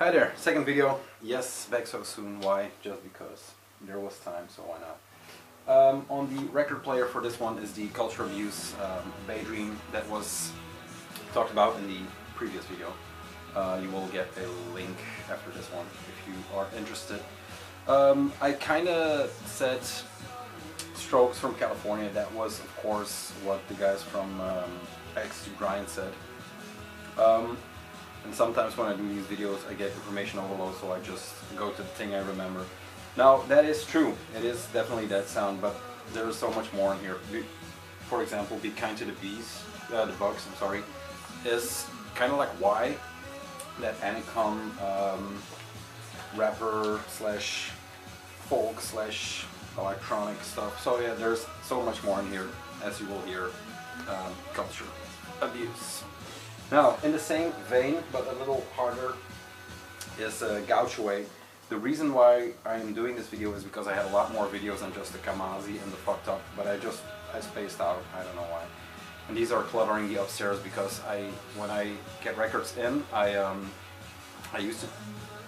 Hi there, second video. Yes, back so soon. Why? Just because there was time, so why not? On the record player for this one is the Culture Abuse Daydream that was talked about in the previous video. You will get a link after this one if you are interested. I kinda said Strokes from California. That was of course what the guys from X to Grind said. And sometimes when I do these videos I get information overload, so I just go to the thing I remember. Now that is true, it is definitely that sound, but there is so much more in here. For example, Be Kind to the Bees, the Bugs, I'm sorry, is kind of like why that NIC rapper slash folk slash electronic stuff. So yeah, there's so much more in here, as you will hear. Culture Abuse. Now, in the same vein, but a little harder, is Gouge Away. The reason why I'm doing this video is because I had a lot more videos than just the Kamazi and the Fucked Up, but I spaced out, I don't know why. And these are cluttering the upstairs because when I get records in, I used to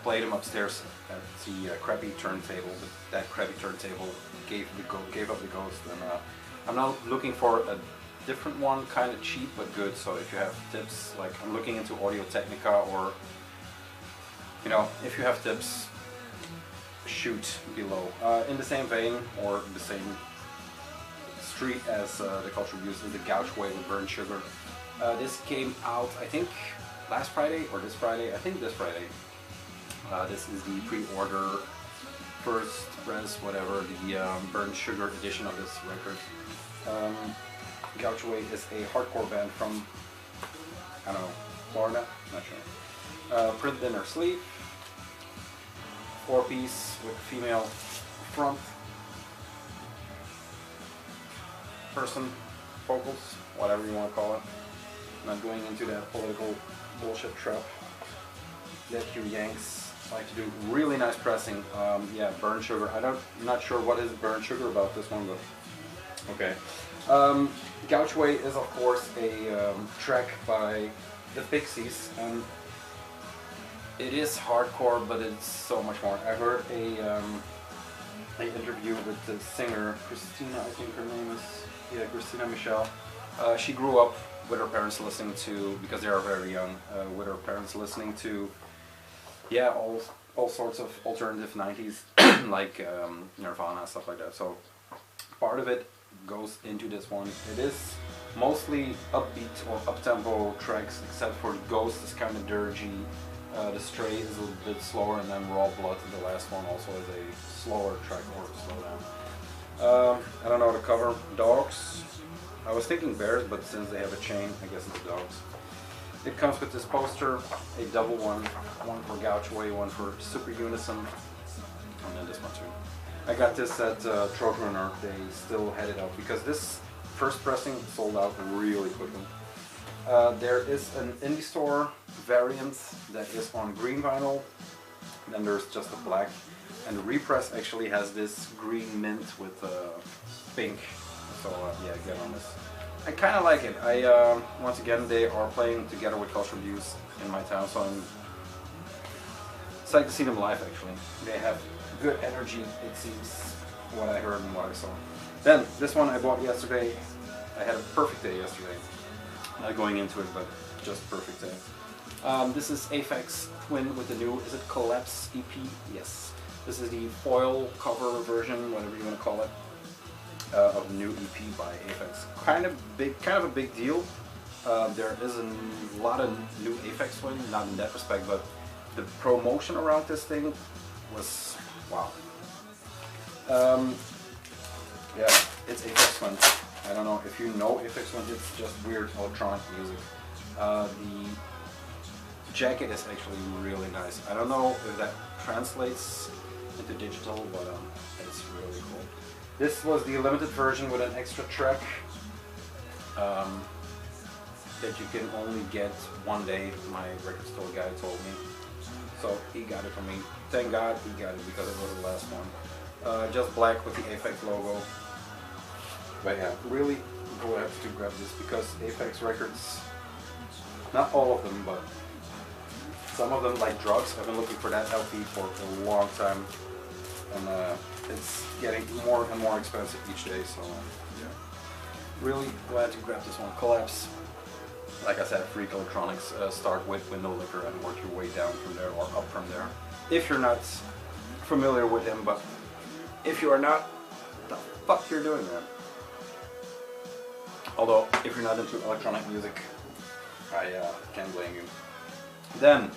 play them upstairs at the crappy turntable, but that crappy turntable gave up the ghost, and I'm now looking for a different one, kind of cheap but good. So if you have tips, like I'm looking into Audio Technica, or you know, if you have tips, shoot below. In the same vein, or the same street as the Culture Abuse, is the Gouge Away with Burnt Sugar. This came out, I think, last Friday or this Friday. I think this Friday. This is the pre-order first press, whatever, the Burnt Sugar edition of this record. Gouge Away is a hardcore band from, I don't know, Florida, not sure. Printed in their sleeve, 4-piece with female front, person, vocals, whatever you want to call it. Not going into that political bullshit trap that you Yanks like to do. Really nice pressing. Yeah, Burnt Sugar. I'm not sure what is Burnt Sugar about this one, but okay. Gouge Away is of course a track by the Pixies, and it is hardcore, but it's so much more. I heard an interview with the singer Christina, I think her name is, yeah, Christina Michelle. She grew up with her parents listening to, because they are very young, with her parents listening to, yeah, all sorts of alternative 90s, like Nirvana, stuff like that. So part of it goes into this one. It is mostly upbeat or up-tempo tracks, except for Ghost is kind of dirgy. The Stray is a little bit slower, and then Raw Blood, the last one, also is a slower track, or slow down. I don't know the cover. Dogs. I was thinking bears, but since they have a chain, I guess it's dogs. It comes with this poster, a double one for Gouge Away, one for Super Unison, and then this one too. I got this at Throat Runner. They still had it out because this first pressing sold out really quickly. There is an indie store variant that is on green vinyl. Then there's just a black, and the repress actually has this green mint with pink. So yeah, get on this. I kind of like it. Once again, they are playing together with Culture Abuse in my town, so I'm psyched to see them live. Actually, they have good energy, it seems, what I heard and what I saw. Then, this one I bought yesterday. I had a perfect day yesterday. Not going into it, but just perfect day. This is Aphex Twin with the new, is it Collapse EP? Yes. This is the foil cover version, whatever you want to call it, of the new EP by Aphex. Kind of a big deal. There is a lot of new Aphex Twin, not in that respect, but the promotion around this thing was wow. Yeah, it's Aphex Twin. I don't know if you know Aphex Twin, it's just weird electronic music. The jacket is actually really nice. I don't know if that translates into digital, but it's really cool. This was the limited version with an extra track that you can only get one day, my record store guy told me. So he got it for me. Thank God he got it because it was the last one. Just black with the Aphex logo. But yeah, really glad to grab this because Aphex records, not all of them, but Some of them, like drugs, I've been looking for that LP for a long time, and it's getting more and more expensive each day. So yeah, really glad to grab this one. Collapse, like I said, Freak Electronics. Start with window licker and work your way down from there or up from there. If you're not familiar with him, but if you are not, what the fuck you're doing, man? Although, if you're not into electronic music, I can't blame you. Then,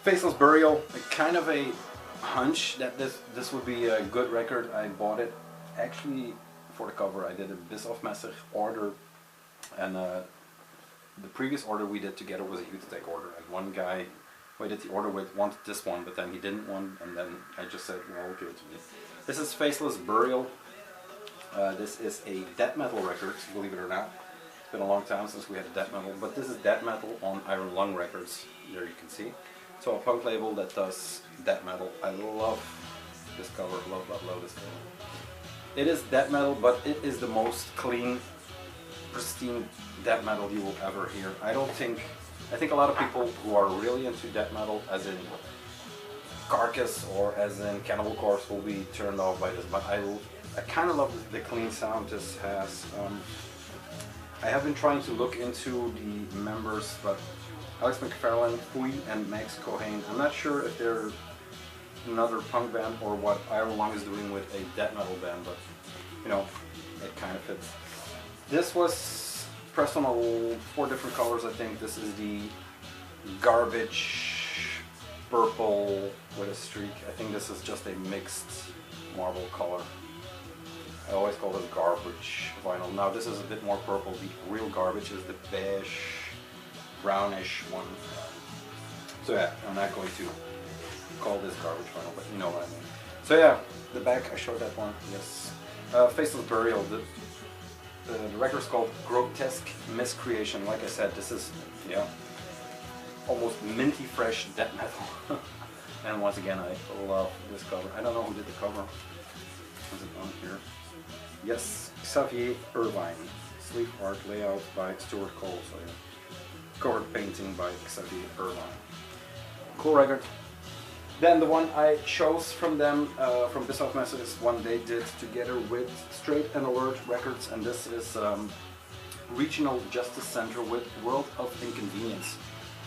Faceless Burial, kind of a hunch that this would be a good record. I bought it actually for the cover. I did a Bisofmesser order, and the previous order we did together was a Utitech order, and one guy who I did the order with wanted this one, but then he didn't want, and then I just said, well, give it to me. This is Faceless Burial. This is a death metal record, believe it or not. It's been a long time since we had death metal, but this is death metal on Iron Lung Records. There you can see. So a punk label that does death metal. I love this cover, love this cover. It is death metal, but it is the most clean, pristine death metal you will ever hear. I think a lot of people who are really into death metal, as in Carcass or as in Cannibal Corpse, will be turned off by this, but I kind of love the clean sound this has. I have been trying to look into the members, but Alex McFarlane, Fui, and Max Cohane, I'm not sure if they're another punk band or what Iron Lung is doing with a death metal band, but you know, it kind of fits. This was pressed on 4 different colors, I think. This is the garbage purple with a streak. I think this is just a mixed marble color. I always call this garbage vinyl. Now this is a bit more purple. The real garbage is the beige, brownish one. So yeah, I'm not going to call this garbage vinyl, but you know what I mean. So yeah, the back, I showed that one, yes. Faceless Burial, the record's called Grotesque Miscreation. Like I said, this is, yeah, almost minty fresh death metal. And once again, I love this cover. I don't know who did the cover. Is it on here? Yes, Xavier Irvine. Sleeve art layout by Stuart Cole. So yeah, cover painting by Xavier Irvine. Cool record. Then the one I chose from them, from Bisofmesser, is one they did together with Straight and Alert Records, and this is Regional Justice Center with World of Inconvenience.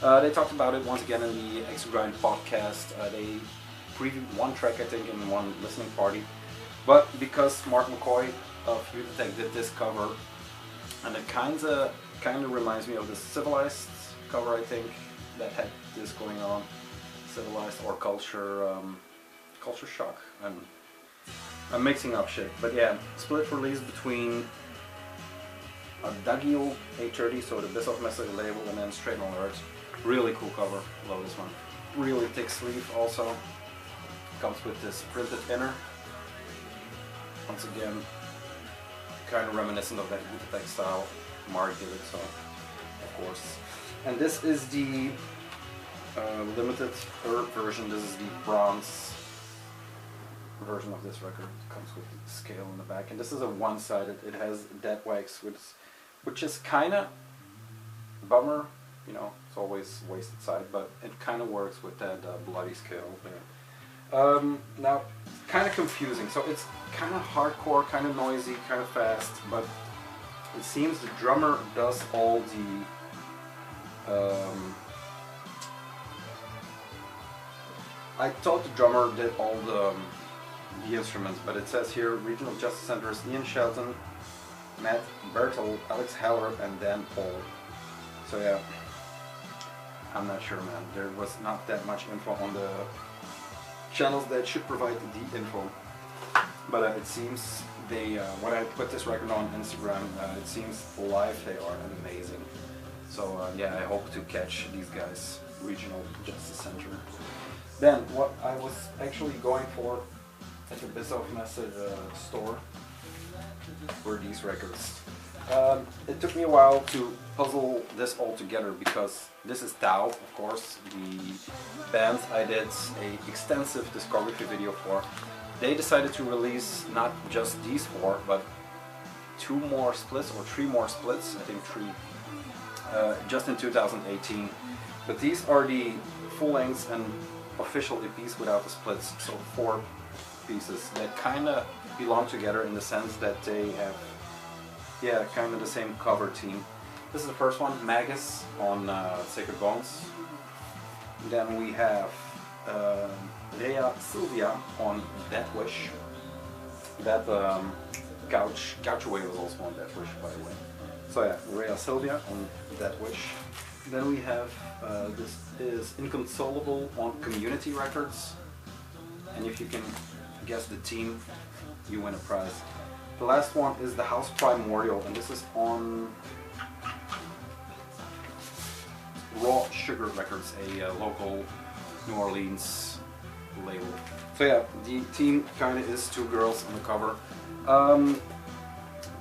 They talked about it once again in the Extra Grind podcast. They previewed one track, I think, in one listening party. But because Mark McCoy of Utitech did this cover, and it kind of reminds me of the Civilized cover, I think, that had this going on. Civilized or Culture Shock. I'm mixing up shit, but yeah, split release between Adagio A30, so the Bisofmesser label, and then Straight and Alert. Really cool cover, love this one. Really thick sleeve also. Comes with this printed inner. Once again, kind of reminiscent of that Utitech style. Mark did it, so of course. And this is the limited version. This is the bronze version of this record. It comes with the scale in the back, and this is a one-sided. It has dead wax, which is kind of bummer. You know, it's always wasted side, but it kind of works with that bloody scale there. Now, kind of confusing. So it's kind of hardcore, kind of noisy, kind of fast, but it seems the drummer does all the I thought the drummer did all the instruments, but it says here Regional Justice Centers Ian Shelton, Matt Bertel, Alex Heller, and Dan Paul. So yeah, I'm not sure, man. There was not that much info on the channels that should provide the info. But it seems they, when I put this record on Instagram, it seems live they are amazing. So yeah, I hope to catch these guys, Regional Justice Center. Then, what I was actually going for at the Bisofmesser store were these records. It took me a while to puzzle this all together because this is Tao, of course, the band I did an extensive discography video for. They decided to release not just these 4, but 2 more splits or 3 more splits, I think 3, just in 2018. But these are the full lengths and official EPs without the splits, so 4 pieces that kind of belong together in the sense that they have, yeah, kind of the same cover team. This is the first one, Magus on Sacred Bones. Then we have Rhea Sylvia on Death Wish. That Gouch Away was also on Death Wish, by the way. So yeah, Rhea Sylvia on Death Wish. Then we have, this is Inconsolable on Community Records. And if you can guess the team, you win a prize. The last one is the House Primordial, and this is on Raw Sugar Records, a local New Orleans label. So yeah, the team kind of is 2 girls on the cover.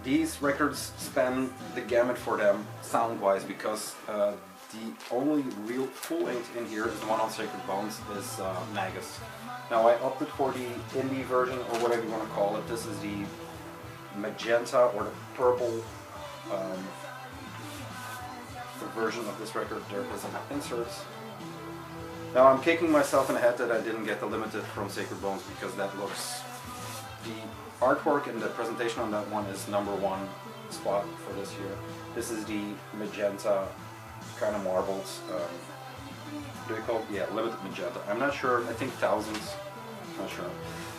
These records span the gamut for them sound-wise, because the only real full length in here is the one on Sacred Bones, is Magus. Now I opted for the indie version, or whatever you want to call it. This is the magenta or the purple version of this record. There is an insert. Now I'm kicking myself in the head that I didn't get the limited from Sacred Bones, because that looks, the artwork and the presentation on that one is #1 spot for this year. This is the magenta kind of marbled, what do we call it? Yeah, limited magenta. I'm not sure, I think thousands, not sure.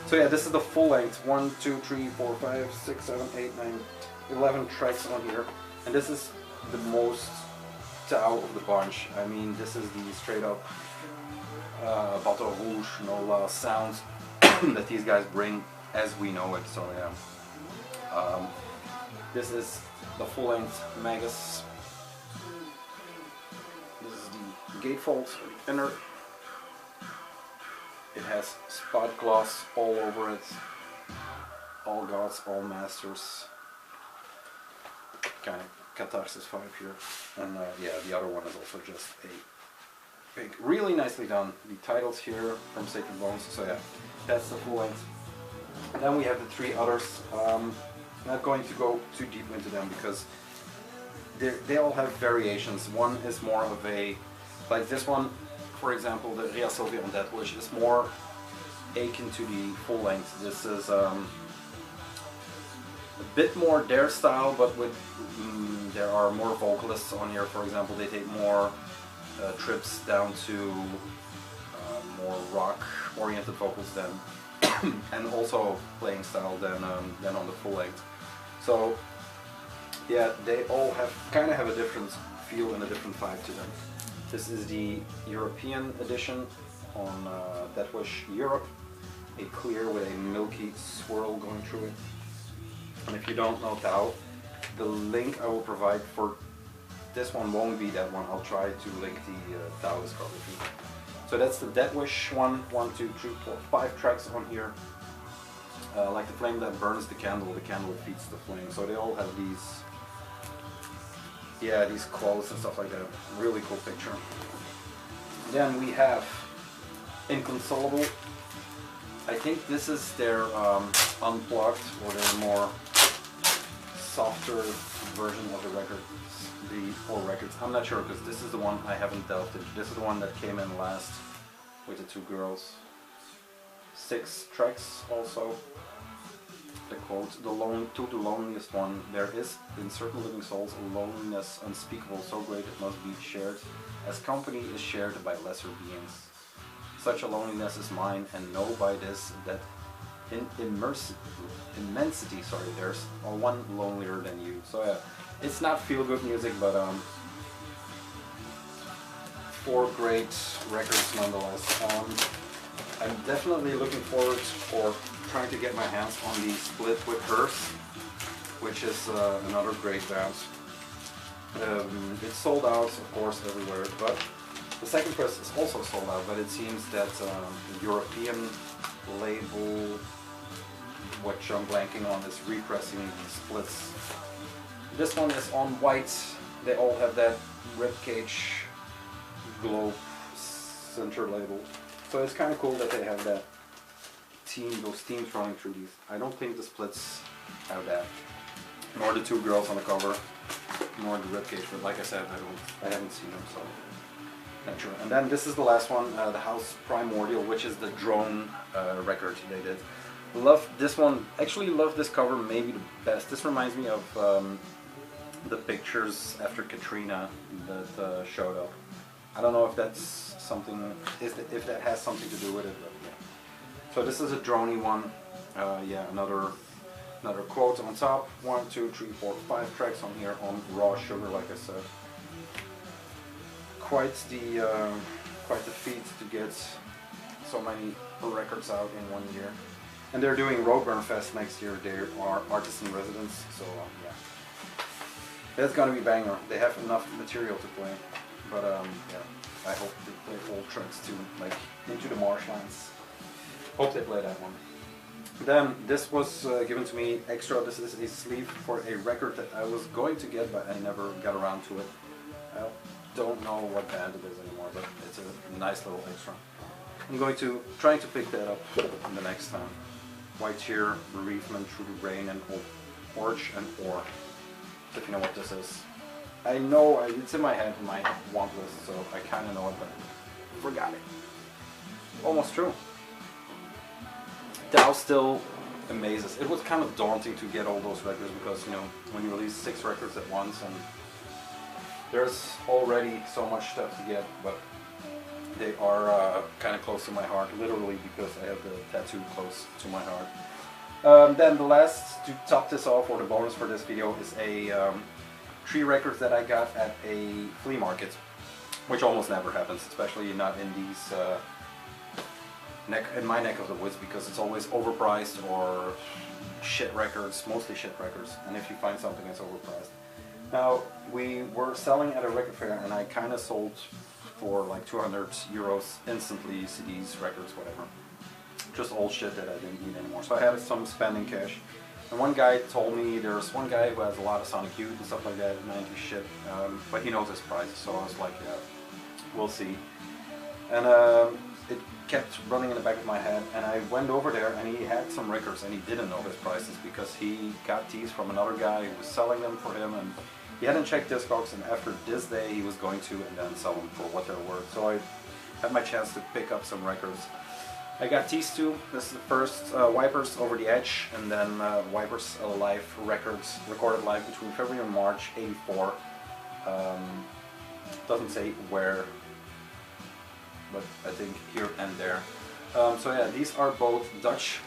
So yeah, this is the full length, 1, 2, 3, 4, 5, 6, 7, 8, 9, 11 tracks on here. And this is the most out of the bunch. I mean, this is the straight up Bateau Rouge, NOLA sounds that these guys bring as we know it. So yeah, this is the full length Magus. This is the gatefold inner. It has spot gloss all over it. All gods, all masters. Kind of Catharsis 5 here. And yeah, the other one is also just a big, really nicely done. The titles here from Sacred Bones. So yeah, that's the full length. And then we have the 3 others. Not going to go too deep into them, because they all have variations. One is more of a, like this one, for example, the Rhea Sylvia on Death Wish is more akin to the full length. This is a bit more their style, but with there are more vocalists on here. For example, they take more trips down to more rock-oriented vocals than, and also playing style than on the full length. So yeah, they all kind of have a different feel and a different vibe to them. This is the European edition on Death Wish Europe, a clear with a milky swirl going through it. And if you don't know Tao, the link I will provide for this one won't be that one. I'll try to link the Tao discography. So that's the Death Wish one. 1, 2, 3, 4, 5 tracks on here. Like the flame that burns the candle that feeds the flame. So they all have these, yeah, these quotes and stuff like that. Really cool picture. Then we have Inconsolable. I think this is their unplugged, or their more softer version of the record, the 4 records. I'm not sure, because this is the one I haven't delved into. This is the one that came in last with the 2 girls. 6 tracks also. The quote, to the loneliest one, there is in certain living souls a loneliness unspeakable, so great it must be shared, as company is shared by lesser beings. Such a loneliness is mine, and know by this that in immensity, there's one lonelier than you. So yeah, it's not feel-good music, but 4 great records nonetheless. I'm definitely looking forward for trying to get my hands on the split with hers, which is another great band. It's sold out, of course, everywhere, but the second press is also sold out, but it seems that the European label, which I'm blanking on, is repressing the splits. This one is on white. They all have that ribcage globe center label. So it's kind of cool that they have that those themes running through these. I don't think the splits have that, nor the 2 girls on the cover, nor the ribcage. But like I said, I haven't seen them. So Not sure. And then this is the last one, the House Primordial, which is the drone record they did. Love this one. Actually, love this cover maybe the best. This reminds me of the pictures after Katrina that showed up. I don't know if that's something, if that has something to do with it. But yeah. So this is a droney one. Yeah, another quote on top. 1, 2, 3, 4, 5 tracks on here on raw sugar, like I said. Quite the feat to get so many records out in 1 year. And they're doing Roadburn Fest next year. They are artists in residence, so yeah, that's gonna be banger. They have enough material to play, but yeah, I hope they play old tracks too, like Into the Marshlands. Hope they play that one. Then this was given to me extra. This is a sleeve for a record that I was going to get, but I never got around to it. I don't know what band it is anymore, but it's a nice little extra. I'm going to try to pick that up in the next time. White Cheer, Bereavement, Through the Rain, and Orch and Ore. If you know what this is. I know it's in my head, in my want list, so I kind of know it, but I forgot it. Almost true. Dow still amazes. It was kind of daunting to get all those records because, you know, when you release 6 records at once, and there's already so much stuff to get, but they are kind of close to my heart, literally, because I have the tattoo close to my heart. Then the last, to top this off, or the bonus for this video, is a 3 records that I got at a flea market, which almost never happens, especially not in these in my neck of the woods, because it's always overpriced or shit records, mostly shit records, and if you find something that's overpriced. Now, we were selling at a record fair, and I kind of sold for like 200 euros instantly, CDs, records, whatever. Just old shit that I didn't need anymore. So I had some spending cash. And one guy told me there's one guy who has a lot of Sonic Youth and stuff like that, 90s shit, but he knows his prices, so I was like, yeah, we'll see. And it kept running in the back of my head, and I went over there, and he had some records, and he didn't know his prices because he got these from another guy who was selling them for him, and he hadn't checked Discogs, and after this day he was going to, and then sell them for what they're worth. So I had my chance to pick up some records. I got these two. This is the first, Wipers Over the Edge, and then Wipers Live records, recorded live between February and March '84. Doesn't say where, but I think here and there. So yeah, these are both Dutch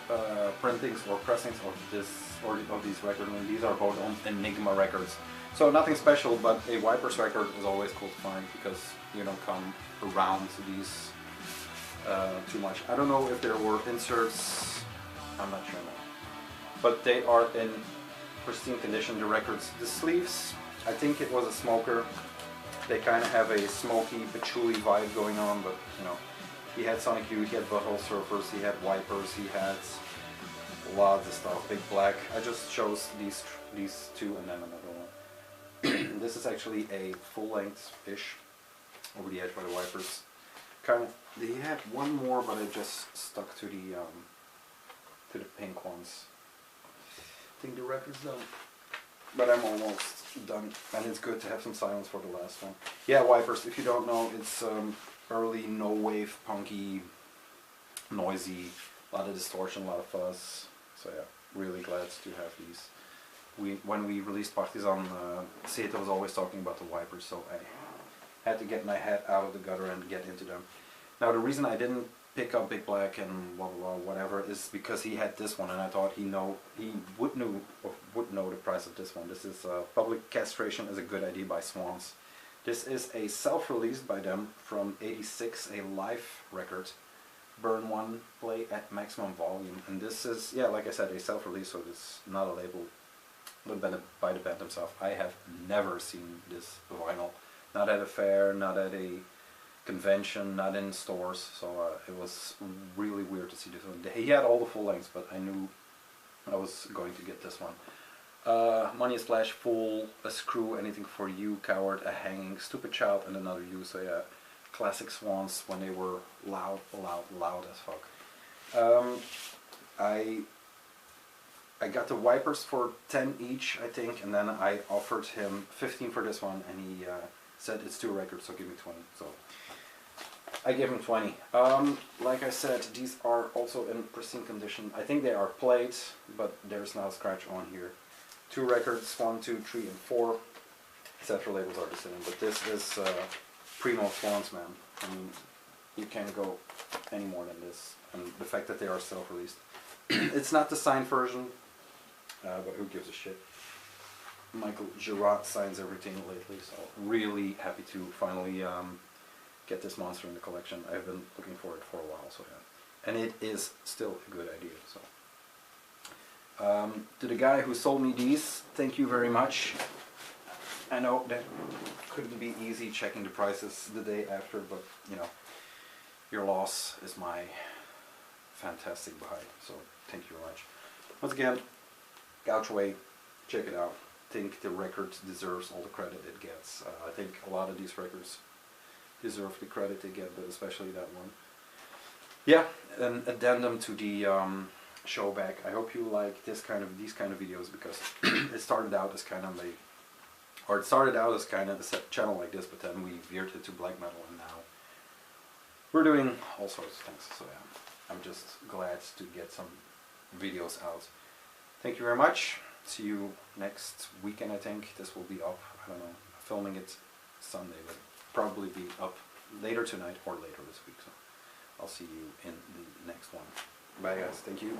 printings or pressings of these records, and these are both on Enigma records. So nothing special, but a Wipers record is always cool to find because you don't come around to these too much. I don't know if there were inserts, I'm not sure now. But they are in pristine condition, the records. The sleeves, I think it was a smoker. They kind of have a smoky, patchouli vibe going on, but you know, he had Sonic Youth, he had Butthole Surfers, he had Wipers, he had lots of stuff, Big Black. I just chose these two and then another one. This is actually a full-length-ish Over the Edge by the Wipers. Kind of, they had one more, but I just stuck to the pink ones. I think the record's done, but I'm almost done, and it's good to have some silence for the last one. Yeah, Wipers, if you don't know, it's early no-wave, punky, noisy, a lot of distortion, a lot of fuzz. So yeah, really glad to have these. When we released Partizan, Seta was always talking about the Wipers, so I had to get my head out of the gutter and get into them. Now the reason I didn't pick up Big Black and blah, blah, blah, whatever is because he had this one, and I thought he would know the price of this one. This is Public Castration is a Good Idea by Swans. This is a self-release by them from '86, a live record. Burn One, Play at Maximum Volume, and this is, yeah, like I said, a self-release, so it's not a label by the band themselves. I have never seen this vinyl. Not at a fair, not at a convention, not in stores, so it was really weird to see this one. He had all the full lengths, but I knew I was going to get this one. Money is Flash, Fool, A Screw, Anything for You, Coward, A Hanging, Stupid Child, and Another You. So yeah, classic Swans when they were loud as fuck. I got the Wipers for 10 each, I think, and then I offered him 15 for this one, and he said it's 2 records, so give me 20. So I give them 20. Like I said, these are also in pristine condition. I think they are played, but there's not a scratch on here. 2 records, 1, 2, 3, and 4. Etc. labels are the same, but this is primo Swans, man. I mean, you can't go any more than this. And the fact that they are self-released. It's not the signed version, but who gives a shit. Michael Girard signs everything lately, so really happy to finally get this monster in the collection. I've been looking for it for a while, so yeah. And it is still a good idea, so. To the guy who sold me these, thank you very much. I know that couldn't be easy checking the prices the day after, but you know, your loss is my fantastic buy, so thank you very much. Once again, Gouch Away, check it out. I think the record deserves all the credit it gets. I think a lot of these records deserve the credit they get, but especially that one. Yeah, an addendum to the showbag. I hope you like these kind of videos, because it started out as kind of a channel like this, but then we veered it to black metal, and now we're doing all sorts of things. So yeah, I'm just glad to get some videos out. Thank you very much. See you next weekend. I think this will be up. I don't know. I'm filming it Sunday, but probably be up later tonight or later this week. So I'll see you in the next one. Bye guys. Thank you.